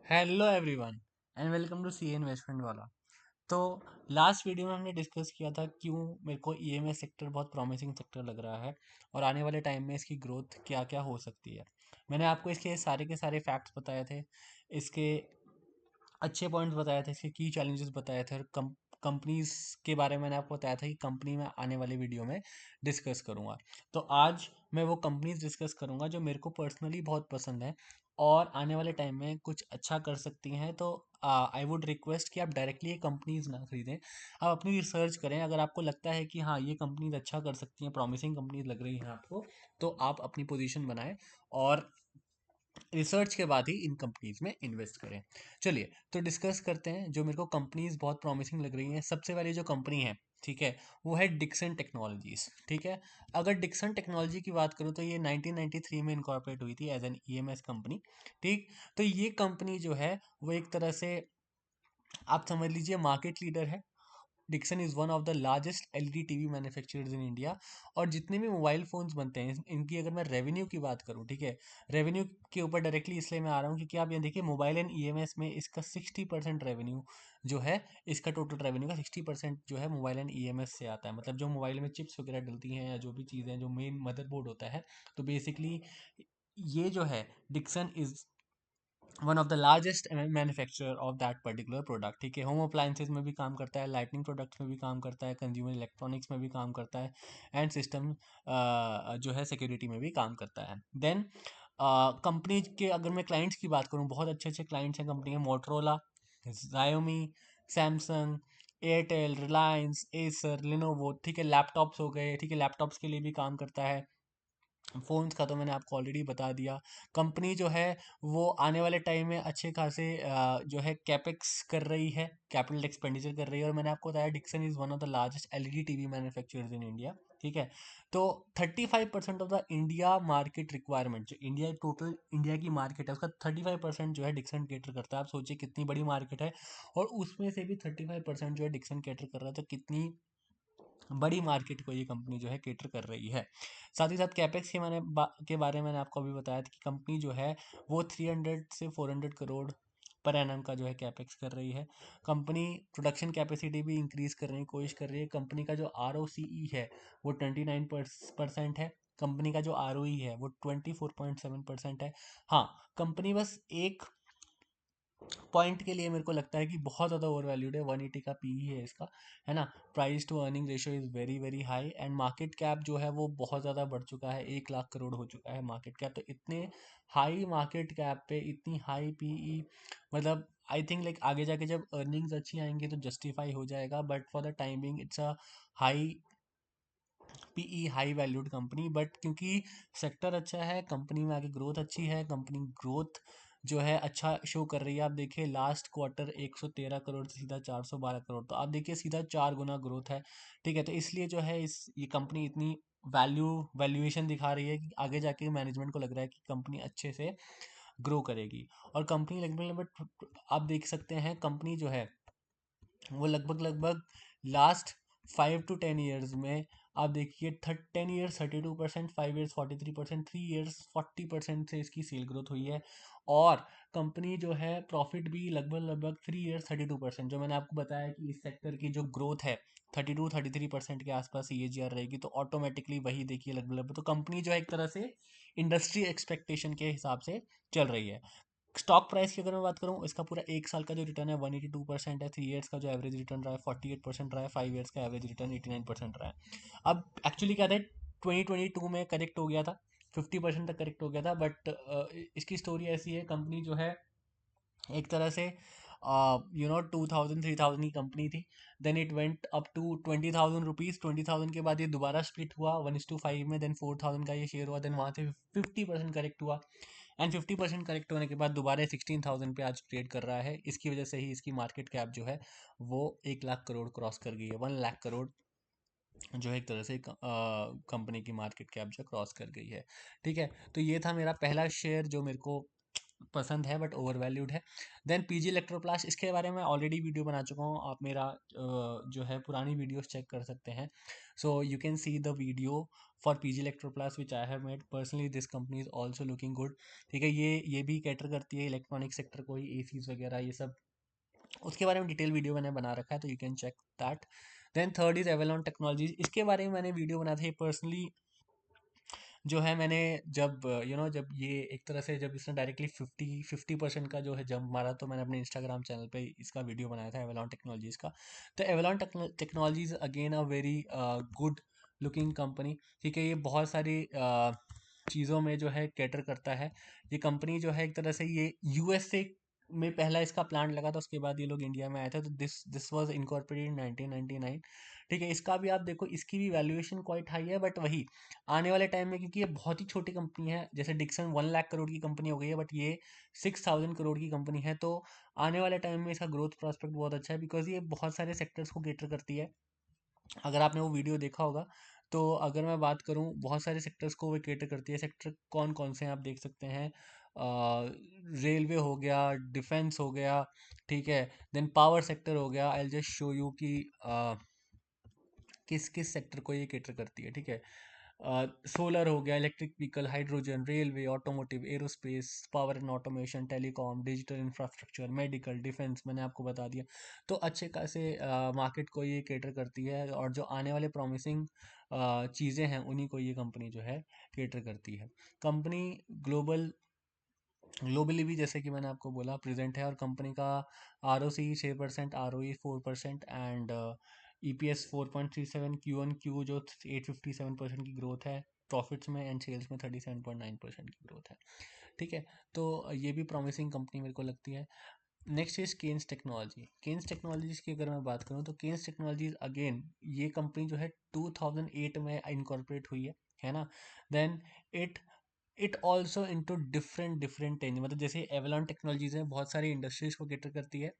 Hello everyone and welcome to C investment वाला। तो last video में हमने डिस्कस किया था क्यों मेरे को ईएमएस सेक्टर बहुत प्रॉमिसिंग सेक्टर लग रहा है और आने वाले टाइम में इसकी ग्रोथ क्या क्या हो सकती है। मैंने आपको इसके सारे के सारे फैक्ट्स बताए थे, इसके अच्छे पॉइंट्स बताए थे, इसके की चैलेंजेस बताए थे और कंपनीज के बारे में मैंने आपको बताया था कि कंपनी में आने वाली वीडियो में डिस्कस करूंगा। तो आज मैं वो कंपनीज डिस्कस करूंगा जो मेरे को पर्सनली बहुत पसंद है और आने वाले टाइम में कुछ अच्छा कर सकती हैं। तो आई वुड रिक्वेस्ट कि आप डायरेक्टली ये कंपनीज ना खरीदें, आप अपनी रिसर्च करें। अगर आपको लगता है कि हाँ ये कंपनीज अच्छा कर सकती हैं, प्रॉमिसिंग कंपनीज लग रही हैं आपको, तो आप अपनी पोजीशन बनाएं और रिसर्च के बाद ही इन कंपनीज में इन्वेस्ट करें। चलिए तो डिस्कस करते हैं जो मेरे को कंपनीज बहुत प्रॉमिसिंग लग रही हैं। सबसे पहले जो कंपनी है, ठीक है, वो है डिक्सन टेक्नोलॉजीज। ठीक है, अगर डिक्सन टेक्नोलॉजी की बात करूँ तो ये 1993 में इनकॉर्पोरेट हुई थी एज एन ईएमएस कंपनी। ठीक, तो ये कंपनी जो है वो एक तरह से आप समझ लीजिए मार्केट लीडर है। Dixon is one of the largest LED TV manufacturers in India. और जितने भी मोबाइल फ़ोन्स बनते हैं इनकी अगर मैं रेवेन्यू की बात करूं, ठीक है, रेवेन्यू के ऊपर डायरेक्टली इसलिए मैं आ रहा हूं क्योंकि आप ये देखिए मोबाइल एंड ईएमएस में इसका 60% रेवेन्यू जो है, इसका टोटल रेवेन्यू का 60% जो है मोबाइल एंड ईएमएस से आता है। मतलब जो मोबाइल में चिप्स वगैरह डलती हैं या जो भी चीज़ें, जो मेन मदरबोर्ड होता है, तो बेसिकली ये जो है Dixon is one of the largest manufacturer of that particular product. ठीक है, होम अप्लायंसेज में भी काम करता है, लाइटनिंग प्रोडक्ट्स में भी काम करता है, कंज्यूमर इलेक्ट्रॉनिक्स में भी काम करता है एंड सिस्टम जो है सिक्योरिटी में भी काम करता है। देन कंपनी के अगर मैं क्लाइंट्स की बात करूँ, बहुत अच्छे अच्छे क्लाइंट्स हैं कंपनी के। Motorola, Xiaomi, Samsung, Airtel, Reliance, Acer, Lenovo. ठीक है, लैपटॉप्स हो गए, ठीक है, लैपटॉप्स के लिए भी काम करता है। फ़ोन्स का तो मैंने आपको ऑलरेडी बता दिया। कंपनी जो है वो आने वाले टाइम में अच्छे खासे जो है कैपेक्स कर रही है, कैपिटल एक्सपेंडिचर कर रही है। और मैंने आपको बताया Dixon is one of the largest LED TV manufacturers in India. ठीक है, तो 35% of the India market requirement, जो इंडिया टोटल इंडिया की मार्केट है उसका 35% जो है डिक्सन कैटर करता है। आप सोचिए कितनी बड़ी मार्केट है और उसमें से भी 35% जो है डिक्सन कैटर कर रहा है, तो कितनी बड़ी मार्केट को ये कंपनी जो है केटर कर रही है। साथ ही साथ कैपेक्स के बारे में मैंने आपको अभी बताया था कि कंपनी जो है वो 300 से 400 करोड़ पर एनम का जो है कैपेक्स कर रही है। कंपनी प्रोडक्शन कैपेसिटी भी इंक्रीज करने की कोशिश कर रही है। कंपनी का जो ROCE है वो 29% है। कंपनी का जो ROE है वो 24.7% है। हाँ, कंपनी बस एक पॉइंट के लिए मेरे को लगता है कि बहुत ज़्यादा ओवर वैल्यूड है। 180 का पीई है इसका, है ना। Price to earning ratio is very very high and market cap जो है वो बहुत ज़्यादा बढ़ चुका है, 1 लाख करोड़ हो चुका है मार्केट कैप। तो इतने हाई मार्केट कैप पे इतनी हाई पीई, मतलब आई थिंक लाइक आगे जाके जब अर्निंग्स अच्छी आएंगी तो जस्टिफाई हो जाएगा, but for the timing it's a high PE, high valued company. But क्योंकि सेक्टर अच्छा है, कंपनी में आगे ग्रोथ अच्छी है, कंपनी ग्रोथ जो है अच्छा शो कर रही है। आप देखिए लास्ट क्वार्टर 113 करोड़ से सीधा 412 करोड़, तो आप देखिए सीधा 4 गुना ग्रोथ है। ठीक है, तो इसलिए जो है इस ये कंपनी इतनी वैल्यूएशन दिखा रही है कि आगे जाके मैनेजमेंट को लग रहा है कि कंपनी अच्छे से ग्रो करेगी। और कंपनी लगभग आप देख सकते हैं कंपनी जो है वो लगभग लगभग लास्ट 5 to 10 ईयर्स में आप देखिए 10 ईयर्स 32%, 5 ईयर्स 43%, 3 ईयर्स 40% से इसकी सेल ग्रोथ हुई है। और कंपनी जो है प्रॉफिट भी लगभग लगभग 3 ईयर्स 32%, जो मैंने आपको बताया कि इस सेक्टर की जो ग्रोथ है 32-33% के आसपास CAGR रहेगी, तो ऑटोमेटिकली वही देखिए लगभग लगभग, तो कंपनी जो है एक तरह से इंडस्ट्री एक्सपेक्टेशन के हिसाब से चल रही है। स्टॉक प्राइस की अगर मैं बात करूँ, इसका पूरा 1 साल का जो रिटर्न है 182% है, 3 ईयर्स का जो एवरेज रिटर्न रहा है 48% रहा है, 5 ईयर्स का एवरेज रिटर्न 89% रहा है। अब एक्चुअली क्या था, 2022 में करेक्ट हो गया था, 50% तक करेक्ट हो गया था। बट इसकी स्टोरी ऐसी है, कंपनी जो है एक तरह से 2000-3000 की कंपनी थी। Then it went up to 20,000 rupees. 20,000 के बाद ये दोबारा स्प्लिट हुआ 1:5 में, देन 4,000 का ये शेयर हुआ, देन वहाँ से 50% करेक्ट हुआ एंड 50% करेक्ट होने के बाद दोबारा 16,000 पे आज ट्रेड कर रहा है। इसकी वजह से ही इसकी मार्केट कैप जो है वो 1 लाख करोड़ क्रॉस कर गई है। 1 लाख करोड़ जो है एक तरह से कंपनी की मार्केट कैप जो क्रॉस कर गई है। ठीक है, तो ये था मेरा पहला शेयर जो मेरे को पसंद है बट ओवर वैल्यूड है। देन पीजी इलेक्ट्रोप्लास्ट, इसके बारे में ऑलरेडी वीडियो बना चुका हूँ, आप मेरा जो है पुरानी वीडियोस चेक कर सकते हैं। So you can see the video for PG Electroplast which I have made personally. This company is also looking good. ठीक है, ये भी कैटर करती है इलेक्ट्रॉनिक सेक्टर को ही, एसीज वगैरह ये सब, उसके बारे में डिटेल वीडियो मैंने बना रखा है, तो you can check that. Then third is Avalon technologies, इसके बारे में मैंने वीडियो बनाया था। ये पर्सनली जो है मैंने जब जब ये एक तरह से जब इसने डायरेक्टली 50% का जो है जंप मारा, तो मैंने अपने इंस्टाग्राम चैनल पे इसका वीडियो बनाया था एवेलॉन टेक्नोलॉजीज का। तो Avalon technologies again a very good looking company. ठीक है, ये बहुत सारी चीज़ों में जो है कैटर करता है। ये कंपनी जो है एक तरह से ये यूएसए में पहला इसका प्लांट लगा था, उसके बाद ये लोग इंडिया में आए थे। तो दिस वाज इनकॉर्पोरेटेड इन 1999। ठीक है, इसका भी आप देखो, इसकी भी वैल्यूएशन क्वाइट हाई है, बट वही आने वाले टाइम में, क्योंकि ये बहुत ही छोटी कंपनी है, जैसे डिक्सन 1 लाख करोड़ की कंपनी हो गई है, बट ये 6,000 करोड़ की कंपनी है। तो आने वाले टाइम में इसका ग्रोथ प्रोस्पेक्ट बहुत अच्छा है, बिकॉज ये बहुत सारे सेक्टर्स को कैटर करती है। अगर आपने वो वीडियो देखा होगा, तो अगर मैं बात करूं, बहुत सारे सेक्टर्स को वो कैटर करती है। सेक्टर कौन कौन से हैं आप देख सकते हैं, रेलवे हो गया, डिफेंस हो गया, ठीक है, देन पावर सेक्टर हो गया। आई जस्ट शो यू कि किस किस सेक्टर को ये कैटर करती है। ठीक है, सोलर हो गया, electric vehicle, hydrogen, railway, automotive, aerospace, power and automation, telecom, digital infrastructure, medical, defence, मैंने आपको बता दिया। तो अच्छे खासे मार्केट को ये कैटर करती है, और जो आने वाले प्रॉमिसिंग चीज़ें हैं उन्हीं को ये कंपनी जो है कैटर करती है। कंपनी ग्लोबल ग्लोबली भी, जैसे कि मैंने आपको बोला, प्रेजेंट है। और कंपनी का R O C 6%, R O E 4%, and E P S 4.37, Q on Q जो 857% की ग्रोथ है प्रॉफिट्स में, एंड सेल्स में 37.9% की ग्रोथ है। ठीक है, तो ये भी प्रॉमिसिंग कंपनी मेरे को लगती है। Next is Kaynes technology. Kaynes technologies की अगर मैं बात करूँ, तो केन्स टेक्नोलॉजीज अगेन, ये कंपनी जो है 2008 में इनकॉर्पोरेट हुई है ना। Then it it also into different different range, मतलब जैसे एवलॉन टेक्नोलॉजीज है, बहुत सारी इंडस्ट्रीज को कैटर करती है,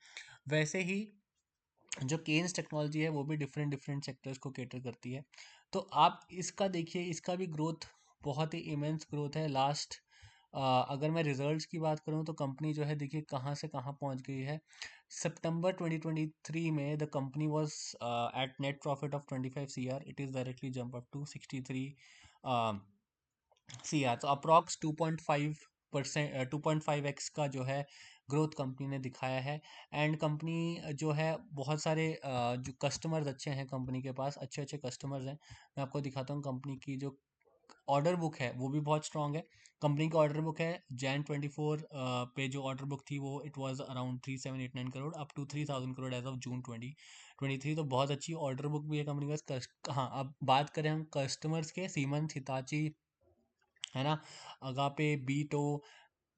वैसे ही जो केन्स टेक्नोलॉजी है वो भी डिफरेंट डिफरेंट सेक्टर्स को कैटर करती है। तो आप इसका देखिए, इसका भी ग्रोथ बहुत ही इमेंस ग्रोथ है। लास्ट अगर मैं रिजल्ट्स की बात करूं, तो कंपनी जो है देखिए कहाँ से कहाँ पहुंच गई है। सितंबर 2023 में the company was at net profit of 25 CR, it is directly jump up to 63 CR। तो अप्रॉक्स 2.5x का जो है ग्रोथ कंपनी ने दिखाया है। एंड कंपनी जो है बहुत सारे जो कस्टमर्स अच्छे हैं, कंपनी के पास अच्छे अच्छे कस्टमर्स हैं। मैं आपको दिखाता हूँ कंपनी की जो ऑर्डर बुक है वो भी बहुत स्ट्रांग है। कंपनी की ऑर्डर बुक है Jan 24 पे जो ऑर्डर बुक थी, वो it was around 3789 crore up to 3000 crore as of June 2023। तो बहुत अच्छी ऑर्डर बुक भी है कंपनी के पास। हाँ, अब बात करें हम कस्टमर्स के, सीमंस, हिताची, है ना, अगापे, बीटो,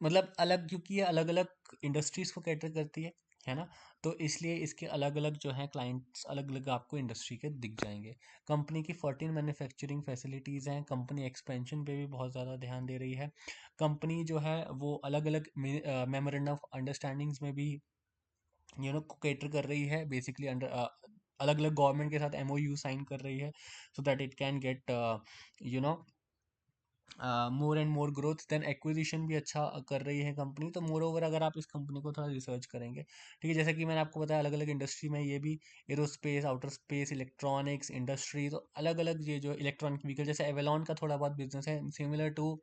मतलब अलग, क्योंकि ये अलग अलग इंडस्ट्रीज को कैटर करती है ना। तो इसलिए इसके अलग अलग जो है क्लाइंट्स अलग अलग आपको इंडस्ट्री के दिख जाएंगे। कंपनी की 14 मैन्युफैक्चरिंग फैसिलिटीज़ हैं। कंपनी एक्सपेंशन पे भी बहुत ज़्यादा ध्यान दे रही है। कंपनी जो है वो अलग अलग मेमोरेंडम ऑफ अंडरस्टैंडिंग्स में भी कैटर कर रही है, बेसिकली अंडर अलग अलग गवर्नमेंट के साथ MOU साइन कर रही है, so that it can get you know more and more growth. Then acquisition भी अच्छा कर रही है कंपनी। तो मोर ओवर अगर आप इस कंपनी को थोड़ा रिसर्च करेंगे, ठीक है, जैसे कि मैंने आपको बताया अलग अलग इंडस्ट्री में ये भी, aerospace, outer space, electronics industry, तो अलग अलग ये जो इलेक्ट्रॉनिक व्हीकल, जैसे एवेलॉन का थोड़ा बहुत बिजनेस है similar to,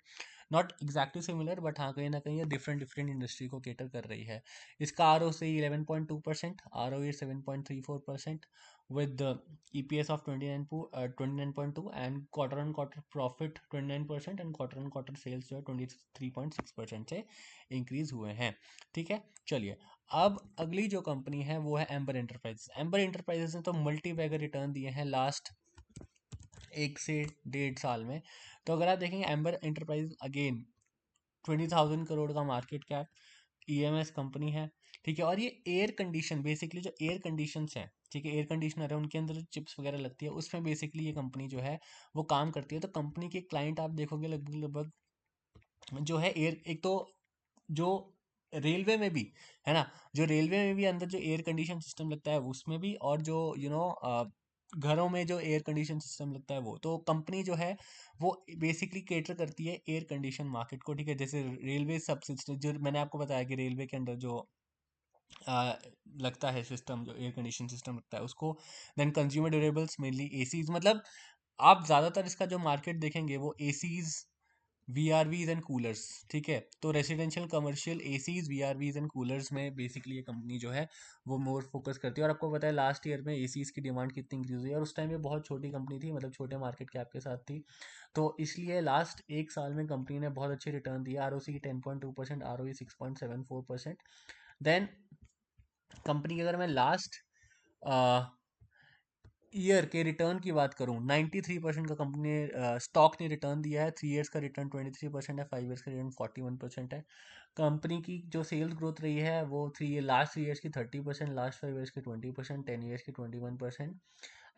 not exactly similar, but हाँ कहीं ना कहीं ये डिफरेंट डिफरेंट इंडस्ट्री को कैटर कर रही है। इसका R O C 11.2%, R O E 7.34%, with the EPS of 29.2, and quarter on quarter profit 29%, and quarter on quarter sales जो है 23.6% से इंक्रीज हुए हैं। ठीक है, चलिए, अब अगली जो कंपनी है वो है एम्बर इंटरप्राइजेस। एम्बर इंटरप्राइजेस ने तो मल्टी बैगर रिटर्न दिए हैं लास्ट 1 से 1.5 साल में। तो अगर आप देखेंगे एम्बर इंटरप्राइज अगेन 20,000 करोड़ का मार्केट कैप, EMS कंपनी है। ठीक है, और ये एयर कंडीशन, बेसिकली जो एयर कंडीशंस है, ठीक है, एयर कंडीशनर है, उनके अंदर जो चिप्स वगैरह लगती है, उसमें बेसिकली ये कंपनी जो है वो काम करती है। तो कंपनी के क्लाइंट आप देखोगे लगभग लगभग जो है एयर, एक तो जो रेलवे में भी है ना, जो रेलवे में भी अंदर जो एयर कंडीशन सिस्टम लगता है उसमें भी, और जो घरों में जो एयर कंडीशन सिस्टम लगता है वो, तो कंपनी जो है वो बेसिकली केटर करती है एयर कंडीशन मार्केट को, ठीक है। जैसे रेलवे सब सिस्टम, जो मैंने आपको बताया कि रेलवे के अंदर जो आ, लगता है सिस्टम, जो एयर कंडीशन सिस्टम लगता है उसको। Then consumer durables mainly ACs, मतलब आप ज़्यादातर इसका जो मार्केट देखेंगे वो एसीज, वीआरवीज एंड कूलर्स, ठीक है। तो residential commercial ACs, VRVs and coolers में बेसिकली ये कंपनी जो है वो मोर फोकस करती है। और आपको पता है लास्ट ईयर में एसीज की डिमांड कितनी इंक्रीज हुई है, और उस टाइम ये बहुत छोटी कंपनी थी, मतलब छोटे मार्केट कैप के साथ थी। तो इसलिए लास्ट एक साल में कंपनी ने बहुत अच्छे रिटर्न दिए, are O C 10.2%, R O 6.74%। Than company की अगर मैं लास्ट ईयर के रिटर्न की बात करूं, 93% का कंपनी स्टॉक ने रिटर्न दिया है। 3 ईयर्स का रिटर्न 23% है, 5 ईयर्स का रिटर्न 41% है। कंपनी की जो सेल्स ग्रोथ रही है वो लास्ट 3 ईयर्स की 30%, लास्ट 5 ईयर्स की 20%, 10 ईयर्स की 21%।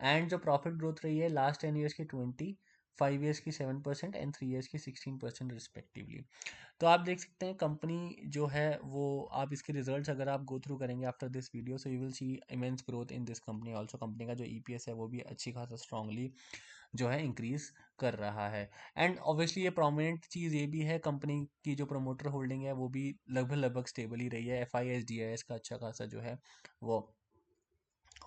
एंड जो प्रॉफिट ग्रोथ रही है लास्ट 10 ईयर्स की 5 ईयर्स की 7% एंड 3 ईयर्स की 16% रिस्पेक्टिवली। तो आप देख सकते हैं कंपनी जो है वो, आप इसके रिजल्ट्स अगर आप गो थ्रू करेंगे after this video, so you will see immense growth in this company also. Company का जो ईपीएस है वो भी अच्छी खासा स्ट्रांगली जो है इंक्रीज कर रहा है। एंड ऑब्वियसली ये प्रोमिनेंट चीज़ ये भी है, कंपनी की जो प्रमोटर होल्डिंग है वो भी लगभग लगभग स्टेबल ही रही है। F I S D I S का अच्छा खासा जो है वो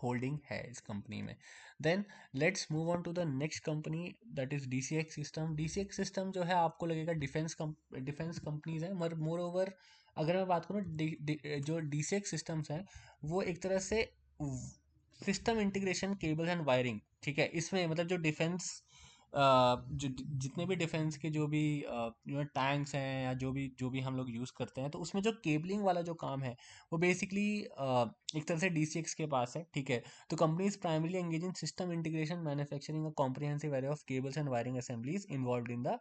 होल्डिंग है इस कंपनी में। Then let's move on to the next company, that is DCX system. DCX system जो है आपको लगेगा डिफेंस कंपनीज है, मगर मोर ओवर अगर मैं बात करूँ जो डीसीएक्स सिस्टम्स हैं वो एक तरह से system integration cable and wiring, ठीक है। इसमें मतलब जो डिफेंस जो जितने भी डिफेंस के जो भी टैंक्स हैं या जो भी हम लोग यूज़ करते हैं, तो उसमें जो केबलिंग वाला जो काम है वो बेसिकली एक तरह से डीसीएक्स के पास है, ठीक है। तो company is primarily engage in system integration, manufacturing a comprehensive array of cables and wiring assemblies involved in the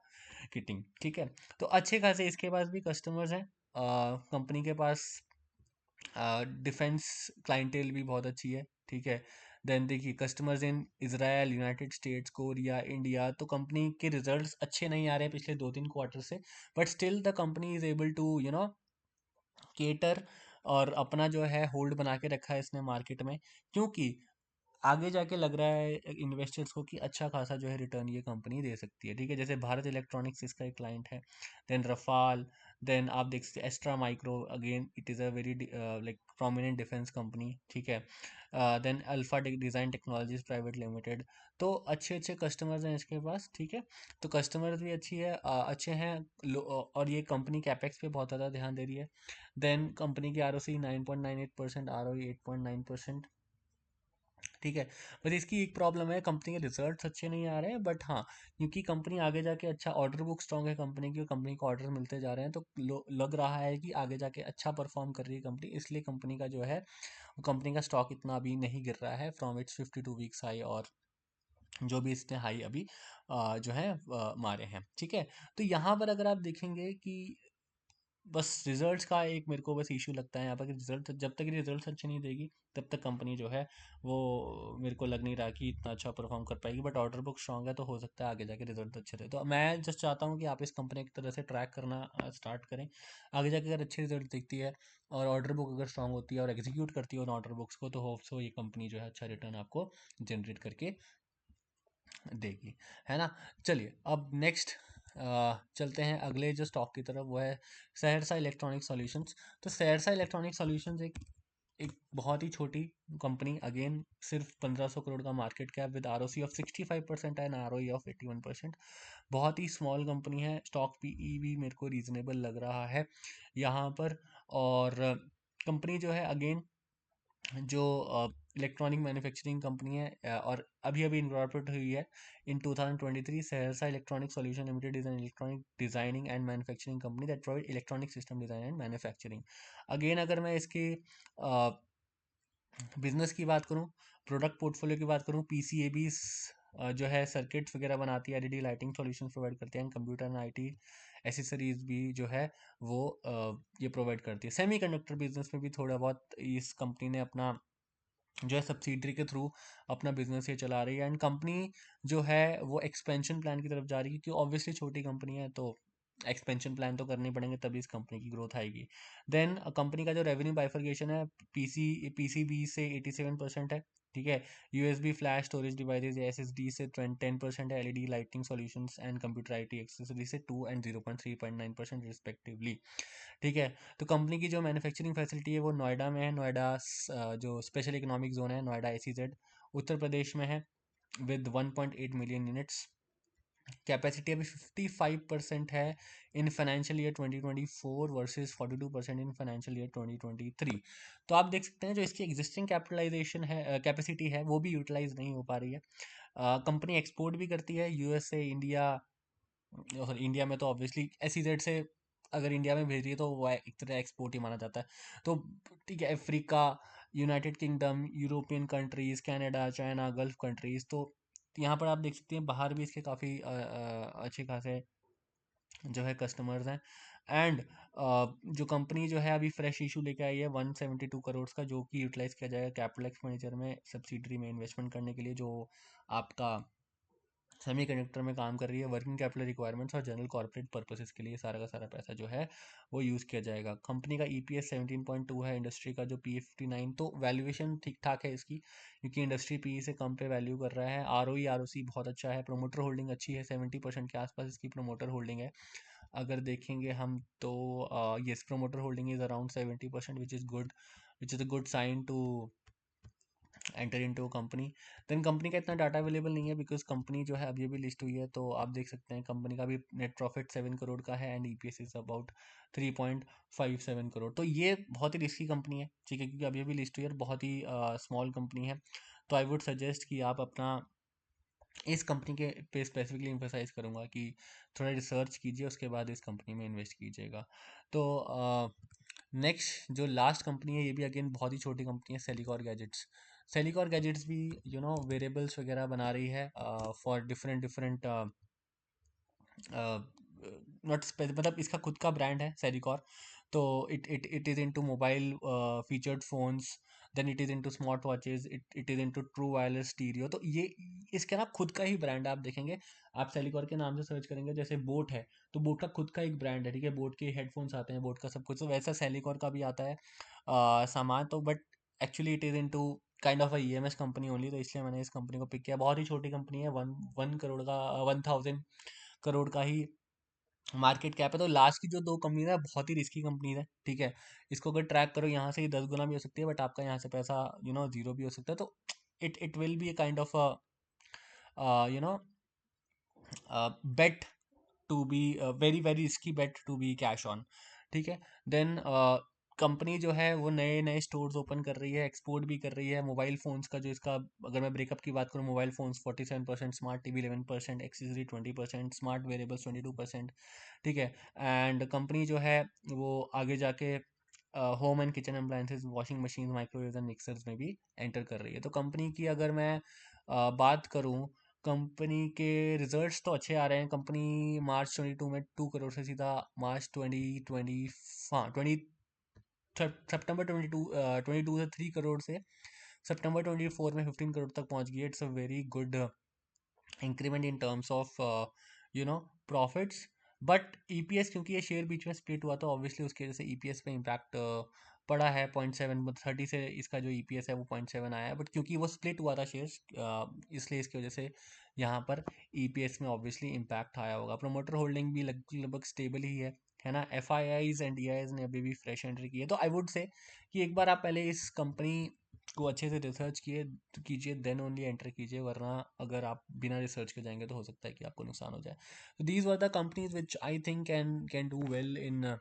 kiting, ठीक है। तो अच्छे खासे इसके पास भी कस्टमर्स हैं। कंपनी के पास डिफेंस क्लाइंटेल भी बहुत अच्छी है, ठीक है। देन देखिए customers in Israel, United States, Korea, India. तो कंपनी के रिजल्ट्स अच्छे नहीं आ रहे हैं पिछले 2-3 क्वार्टर से, but still the company is able to cater, और अपना जो है होल्ड बना के रखा है इसने मार्केट में, क्योंकि आगे जाके लग रहा है इन्वेस्टर्स को कि अच्छा खासा जो है रिटर्न ये कंपनी दे सकती है, ठीक है। जैसे भारत इलेक्ट्रॉनिक्स इसका एक क्लाइंट है। देन रफाल, देन आप देख सकते Astra micro, again it is a very like prominent defence company, ठीक है। Then Alpha design technologies private limited. तो अच्छे अच्छे कस्टमर्स हैं इसके पास, ठीक है। तो कस्टमर्स भी अच्छे हैं। और ये कंपनी कैपेक्स पे बहुत ज़्यादा ध्यान दे रही है। देन कंपनी की are O C 9.98%, R O 8.9%, ठीक है। बस इसकी एक प्रॉब्लम है, कंपनी के रिजल्ट्स अच्छे नहीं आ रहे हैं, बट हाँ, क्योंकि कंपनी आगे जाके अच्छा, ऑर्डर बुक स्ट्रांग है कंपनी की और कंपनी को ऑर्डर मिलते जा रहे हैं, तो लग रहा है कि आगे जाके अच्छा परफॉर्म कर रही है कंपनी, इसलिए कंपनी का जो है कंपनी का स्टॉक इतना अभी नहीं गिर रहा है फ्रॉम इट्स 52 वीक्स हाई, और जो भी इसने हाई अभी जो है मारे हैं, ठीक है। तो यहाँ पर अगर आप देखेंगे कि बस रिजल्ट्स का एक मेरे को बस इशू लगता है यहाँ पर, कि रिजल्ट जब तक रिजल्ट्स अच्छे नहीं देगी तब तक कंपनी जो है वो, मेरे को लग नहीं रहा कि इतना अच्छा परफॉर्म कर पाएगी। बट ऑर्डर बुक स्ट्रांग है तो हो सकता है आगे जाके रिजल्ट अच्छे रहे। तो मैं जस्ट चाहता हूँ कि आप इस कंपनी की तरह से ट्रैक करना स्टार्ट करें। आगे जाके अगर अच्छे रिजल्ट दिखती है और ऑर्डर बुक अगर स्ट्रांग होती है और एग्जीक्यूट करती है उन ऑर्डर बुक्स को, तो होप सो ये कंपनी जो है अच्छा रिटर्न आपको जनरेट करके देगी, है ना। चलिए अब नेक्स्ट चलते हैं अगले जो स्टॉक की तरफ, वो है सहरसा इलेक्ट्रॉनिक सॉल्यूशंस। तो सहरसा इलेक्ट्रॉनिक सॉल्यूशंस एक एक बहुत ही छोटी कंपनी, अगेन सिर्फ 1500 करोड़ का market cap, with R O C of 65% and R O E of 81%। बहुत ही स्मॉल कंपनी है, स्टॉक पी ई भी मेरे को रीजनेबल लग रहा है यहाँ पर। और कंपनी जो है अगेन जो इलेक्ट्रॉनिक मैन्युफैक्चरिंग कंपनी है, और अभी अभी इनकॉर्पोरेट हुई है इन 2023। Saharsa electronic solution limited is an electronic designing and manufacturing company that provide electronic system design and manufacturing. Again अगर मैं इसके बिजनेस की बात करूं, प्रोडक्ट पोर्टफोलियो की बात करूं, पीसीएबी जो है सर्किट्स वगैरह बनाती है, एलईडी लाइटिंग सॉल्यूशंस प्रोवाइड करती है, कंप्यूटर एंड आईटी एसेसरीज भी जो है वो ये प्रोवाइड करती है। सेमीकंडक्टर बिजनेस में भी थोड़ा बहुत इस कंपनी ने अपना जो है सब्सिडरी के थ्रू अपना बिजनेस ये चला रही है। एंड कंपनी जो है वो एक्सपेंशन प्लान की तरफ जा रही है, क्योंकि ऑब्वियसली छोटी कंपनी है तो एक्सपेंशन प्लान तो करने पड़ेंगे तभी इस कंपनी की ग्रोथ आएगी। देन कंपनी का जो रेवेन्यू बाइफर्केशन है, पीसीबी से 87% है, ठीक है। USB flash storage devices SSD से 10% है, LED lighting solutions and computer IT accessory से 2 एंड 0.3.9% रिस्पेक्टिवली। ठीक है। तो कंपनी की जो मैन्युफैक्चरिंग फैसिलिटी है वो नोएडा में है। नोएडा जो स्पेशल इकोनॉमिक जोन है, नोएडा एसीजेड उत्तर प्रदेश में है, विद 1.8 मिलियन यूनिट्स। कैपेसिटी अभी 55% है in financial year 2024 versus 42% in financial year 2023। तो आप देख सकते हैं जो इसकी एग्जिस्टिंग कैपिटलाइजेशन है, कैपेसिटी है, वो भी यूटिलाइज नहीं हो पा रही है। कंपनी एक्सपोर्ट भी करती है यूएसए, इंडिया, और इंडिया में तो ऑब्वियसली एसईजेड से अगर इंडिया में भेज रही है तो वो एक तरह एक्सपोर्ट ही माना जाता है। तो ठीक है, Africa, United kingdom, European countries, Canada, China, gulf countries, तो यहाँ पर आप देख सकते हैं बाहर भी इसके काफ़ी अच्छे खासे जो है कस्टमर्स हैं। एंड जो कंपनी जो है अभी फ्रेश इशू लेके आई है 172 करोड़ का, जो कि यूटिलाइज किया जाएगा कैपिटल एक्सपेंडिचर में, सब्सिडरी में इन्वेस्टमेंट करने के लिए, जो आपका सेमीकंडक्टर में काम कर रही है, वर्किंग कैपिटल रिक्वायरमेंट्स और जनरल कॉर्पोरेट पर्पसेस के लिए सारा का सारा पैसा जो है वो यूज़ किया जाएगा। कंपनी का ईपीएस 17.2 है, इंडस्ट्री का जो पी 59, तो वैल्यूएशन ठीक ठाक है इसकी, क्योंकि इंडस्ट्री पी से कम पे वैल्यू कर रहा है। आरओई आरओसी बहुत अच्छा है, प्रोमोटर होल्डिंग अच्छी है, 70% के आसपास इसकी प्रोमोटर होल्डिंग है। अगर देखेंगे हम तो yes, promoter holding is around 70%, which is good, which is a good sign to enter into company. Then company का इतना डाटा अवेलेबल नहीं है, बिकॉज कंपनी जो है अभी अभी लिस्ट हुई है। तो आप देख सकते हैं कंपनी का भी नेट प्रॉफिट 7 करोड़ का है, and EPS is about 3.57 crore. तो ये बहुत ही रिस्की कंपनी है, ठीक है, क्योंकि अभी अभी लिस्ट हुई है और बहुत ही स्मॉल कंपनी है। तो आई वुड सजेस्ट कि आप अपना इस कंपनी के पे स्पेसिफिकली एम्फेसाइज करूँगा कि थोड़ा रिसर्च कीजिए, उसके बाद इस कंपनी में इन्वेस्ट कीजिएगा। तो नेक्स्ट जो लास्ट कंपनी है, ये भी अगेन बहुत ही छोटी कंपनी है, सेलिकॉर गैजेट्स। सेलिकॉर गैजेट्स भी वेरेबल्स वगैरह बना रही है फॉर डिफरेंट डिफरेंट, नॉट मतलब इसका खुद का ब्रांड है सेरिकॉर। तो it is into mobile featured phones, then it is into smart watches, it is into true wireless stereo. तो ये इसका ना खुद का ही ब्रांड है। आप देखेंगे, आप सेलिकॉर के नाम से सर्च करेंगे, जैसे बोट है तो बोट का खुद का एक ब्रांड है, ठीक है, बोट के हेडफोन्स आते हैं, बोट का सब कुछ, तो वैसा सेलिकॉर का भी आता है सामान। तो but actually it is into kind of a EMS company only, तो इसलिए मैंने इस कंपनी को पिक किया। बहुत ही छोटी कंपनी है, वन वन करोड़ का 1,000 करोड़ का ही मार्केट कैप है। तो लास्ट की जो दो कंपनी है बहुत ही रिस्की कंपनीज है, ठीक है। इसको अगर ट्रैक करो, यहाँ से ही 10 गुना भी हो सकती है, बट आपका यहाँ से पैसा जीरो भी हो सकता है। तो it will be a kind of you know bet to be, very very risky bet to be cash on, ठीक है। देन कंपनी जो है वो नए नए स्टोर्स ओपन कर रही है, एक्सपोर्ट भी कर रही है। मोबाइल फ़ोन्स का जो इसका, अगर मैं ब्रेकअप की बात करूँ, mobile phones 47%, smart TV 11%, accessory 20%, smart wearables 22%, ठीक है। एंड कंपनी जो है वो आगे जाके home and kitchen appliances, washing machine, microwave and mixers में भी एंटर कर रही है। तो कंपनी की अगर मैं बात करूँ, कंपनी के रिजल्ट्स तो अच्छे आ रहे हैं। कंपनी मार्च 22 में 2 करोड़ से सीधा मार्च 2020, हाँ सितंबर 22 से 3 करोड़ से सितंबर 24 में 15 करोड़ तक पहुंच गई। It's a very good increment in terms of profits. But EPS, क्योंकि ये शेयर बीच में स्प्लिट हुआ, तो ऑब्वियसली उसकी वजह से ईपीएस पे इम्पैक्ट पड़ा है। 0.7 30 से इसका जो ईपीएस है वो 0.7 आया है, बट क्योंकि वो स्प्लिट हुआ था शेयर्स, इसलिए इसकी वजह से यहाँ पर ईपीएस में ऑब्वियसली इम्पैक्ट आया होगा। प्रोमोटर होल्डिंग भी लगभग स्टेबल ही है ना। F I eyes and D eyes ने अभी भी फ्रेश एंट्री की है। तो आई वुड से कि एक बार आप पहले इस कंपनी को अच्छे से रिसर्च कीजिए, देन ओनली एंटर कीजिए, वरना अगर आप बिना रिसर्च के जाएंगे तो हो सकता है कि आपको नुकसान हो जाए। तो these were the companies which I think can do well in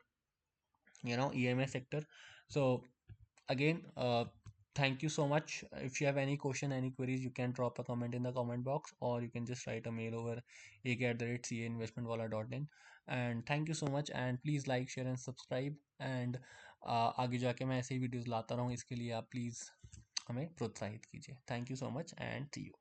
EMS sector. So again, thank you so much. If you have any question, any queries, you can drop a comment in the comment box, or you can just write a mail over ak@cainvestmentwala.in. And thank you so much, and please like, share and subscribe, and आगे जाके मैं ऐसे ही videos लाता रहूँ, इसके लिए आप please हमें प्रोत्साहित कीजिए। Thank you so much and see you.